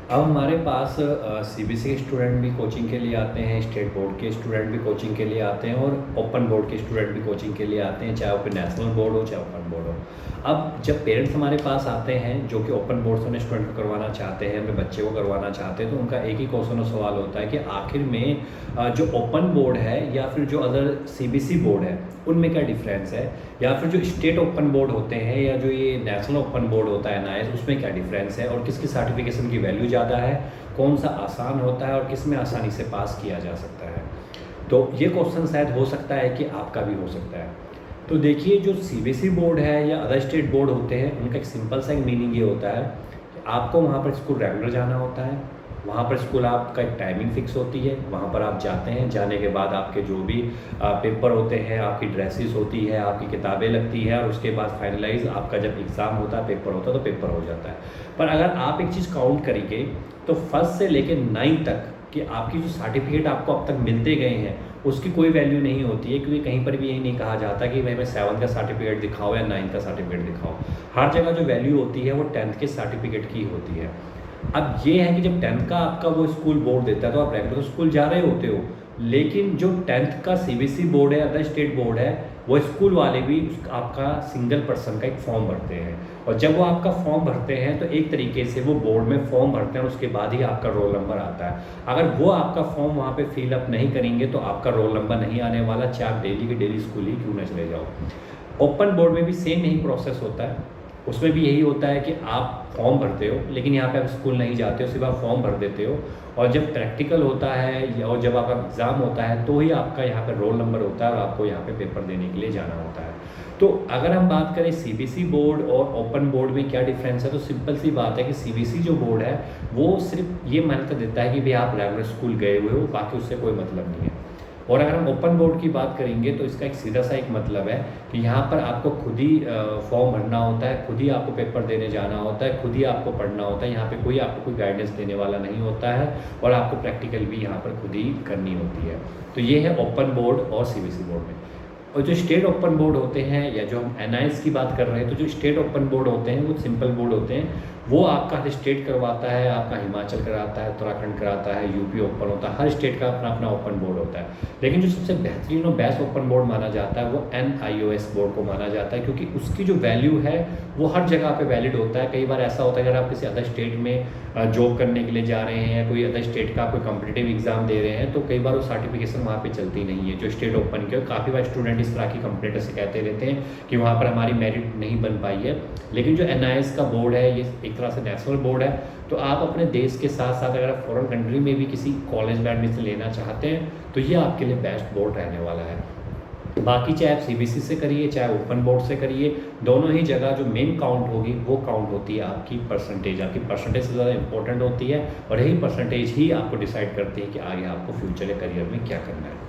अब हमारे पास सीबीएसई के स्टूडेंट भी कोचिंग के लिए आते हैं, स्टेट बोर्ड के स्टूडेंट भी कोचिंग के लिए आते हैं और ओपन बोर्ड के स्टूडेंट भी कोचिंग के लिए आते हैं, चाहे वो नेशनल बोर्ड हो चाहे ओपन बोर्ड हो। अब जब पेरेंट्स हमारे पास आते हैं जो कि ओपन बोर्ड से अपने स्टूडेंट को करवाना चाहते हैं, अपने बच्चे को करवाना चाहते हैं, तो उनका एक ही क्वेश्चन और सवाल होता है कि आखिर में जो ओपन बोर्ड है या फिर जो अदर सीबीएसई बोर्ड है उनमें क्या डिफरेंस है, या फिर जो स्टेट ओपन बोर्ड होते हैं या जो ये नेशनल ओपन बोर्ड होता है एनआईएस, उसमें क्या डिफरेंस है और किसकी सर्टिफिकेशन की वैल्यू ज़्यादा है, कौन सा आसान होता है और किस में आसानी से पास किया जा सकता है। तो ये क्वेश्चन शायद हो सकता है कि आपका भी हो सकता है। तो देखिए, जो सीबीएसई बोर्ड है या अदर स्टेट बोर्ड होते हैं उनका एक सिंपल सा एक मीनिंग ये होता है कि आपको वहाँ पर स्कूल रेगुलर जाना होता है, वहाँ पर स्कूल आपका एक टाइमिंग फिक्स होती है, वहाँ पर आप जाते हैं, जाने के बाद आपके जो भी पेपर होते हैं, आपकी ड्रेसेस होती है, आपकी किताबें लगती है और उसके बाद फाइनलाइज आपका जब एग्ज़ाम होता है, पेपर होता है तो पेपर हो जाता है। पर अगर आप एक चीज़ काउंट करेंगे तो फर्स्ट से लेकर 9 तक कि आपकी जो सर्टिफिकेट आपको अब तक मिलते गए हैं उसकी कोई वैल्यू नहीं होती है, क्योंकि कहीं पर भी यही नहीं कहा जाता कि भाई मैं 7th का सर्टिफिकेट दिखाओ या 9th का सर्टिफिकेट दिखाओ। हर जगह जो वैल्यू होती है वो 10th के सर्टिफिकेट की होती है। अब ये है कि जब 10th का आपका वो स्कूल बोर्ड देता है तो आप रेगुलर स्कूल जा रहे होते हो, लेकिन जो 10th का सीबीएसई बोर्ड है, अदर स्टेट बोर्ड है, वो स्कूल वाले भी आपका सिंगल पर्सन का एक फॉर्म भरते हैं और जब वो आपका फॉर्म भरते हैं तो एक तरीके से वो बोर्ड में फॉर्म भरते हैं और उसके बाद ही आपका रोल नंबर आता है। अगर वो आपका फॉर्म वहाँ पे फिलअप नहीं करेंगे तो आपका रोल नंबर नहीं आने वाला, चाहे आप डेली के डेली स्कूल ही क्यों न चले जाओ। ओपन बोर्ड में भी सेम यही प्रोसेस होता है, उसमें भी यही होता है कि आप फॉर्म भरते हो, लेकिन यहाँ पे आप स्कूल नहीं जाते हो, सिर्फ आप फॉर्म भर देते हो और जब प्रैक्टिकल होता है और जब आपका एग्ज़ाम होता है तो ही आपका यहाँ पे रोल नंबर होता है और आपको यहाँ पे पेपर देने के लिए जाना होता है। तो अगर हम बात करें सीबीएसई बोर्ड और ओपन बोर्ड में क्या डिफरेंस है, तो सिंपल सी बात है कि सीबीएसई जो बोर्ड है वो सिर्फ ये मान्यता देता है कि भाई आप रेगुलर स्कूल गए हुए हो, बाकी उससे कोई मतलब नहीं है। और अगर हम ओपन बोर्ड की बात करेंगे तो इसका एक सीधा सा एक मतलब है कि यहाँ पर आपको खुद ही फॉर्म भरना होता है, खुद ही आपको पेपर देने जाना होता है, खुद ही आपको पढ़ना होता है, यहाँ पे कोई आपको कोई गाइडेंस देने वाला नहीं होता है और आपको प्रैक्टिकल भी यहाँ पर खुद ही करनी होती है। तो ये है ओपन बोर्ड और सीबीएसई बोर्ड में। और जो स्टेट ओपन बोर्ड होते हैं या जो हम एनआईएस की बात कर रहे हैं, तो जो स्टेट ओपन बोर्ड होते हैं वो सिंपल बोर्ड होते हैं, वो आपका हर स्टेट करवाता है, आपका हिमाचल कराता है, उत्तराखंड कराता है, यूपी ओपन होता है, हर स्टेट का अपना अपना ओपन बोर्ड होता है। लेकिन जो सबसे बेहतरीन और बेस्ट ओपन बोर्ड माना जाता है वो एनआईओएस बोर्ड को माना जाता है, क्योंकि उसकी जो वैल्यू है वो हर जगह पे वैलिड होता है। कई बार ऐसा होता है अगर आप किसी अदर स्टेट में जॉब करने के लिए जा रहे हैं या कोई अदर स्टेट का कोई कॉम्पिटिटिव एग्जाम दे रहे हैं, तो कई बार वो सर्टिफिकेशन वहाँ पे चलती नहीं है जो स्टेट ओपन के। काफ़ी बार स्टूडेंट इस तरह की कंप्लेंट से कहते रहते हैं कि वहाँ पर हमारी मेरिट नहीं बन पाई है। लेकिन जो एनआईएस का बोर्ड है ये एक तरह से नेशनल बोर्ड है, तो आप अपने देश के साथ साथ अगर आप फॉरेन कंट्री में भी किसी कॉलेज में एडमिशन लेना चाहते हैं तो ये आपके लिए बेस्ट बोर्ड रहने वाला है। बाकी चाहे आप सीबीएसई से करिए चाहे ओपन बोर्ड से करिए, दोनों ही जगह जो मेन काउंट होगी वो काउंट होती है आपकी परसेंटेज। आपकी परसेंटेज से ज़्यादा इंपॉर्टेंट होती है और यही परसेंटेज ही आपको डिसाइड करती है कि आगे आपको फ्यूचर या करियर में क्या करना है।